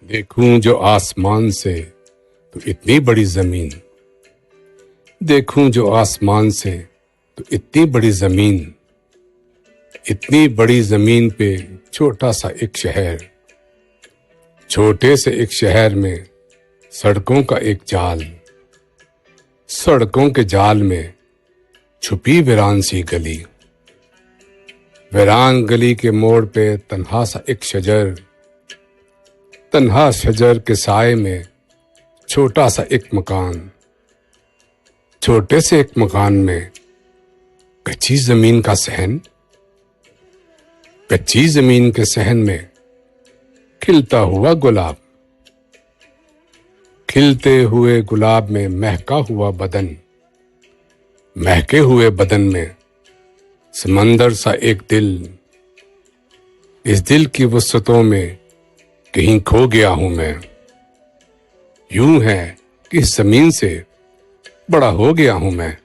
देखूं जो आसमान से तो इतनी बड़ी जमीन, देखूं जो आसमान से तो इतनी बड़ी जमीन, इतनी बड़ी जमीन पे छोटा सा एक शहर, छोटे से एक शहर में सड़कों का एक जाल, सड़कों के जाल में छुपी वीरान सी गली, वीरान गली के मोड़ पे तन्हा सा एक शजर, तन्हा शजर के साए में छोटा सा एक मकान, छोटे से एक मकान में कच्ची जमीन का सहन, कच्ची जमीन के सहन में खिलता हुआ गुलाब, खिलते हुए गुलाब में महका हुआ बदन, महके हुए बदन में समंदर सा एक दिल, इस दिल की वसतों में कहीं खो गया हूं मैं। यूं है कि इस जमीन से बड़ा हो गया हूं मैं।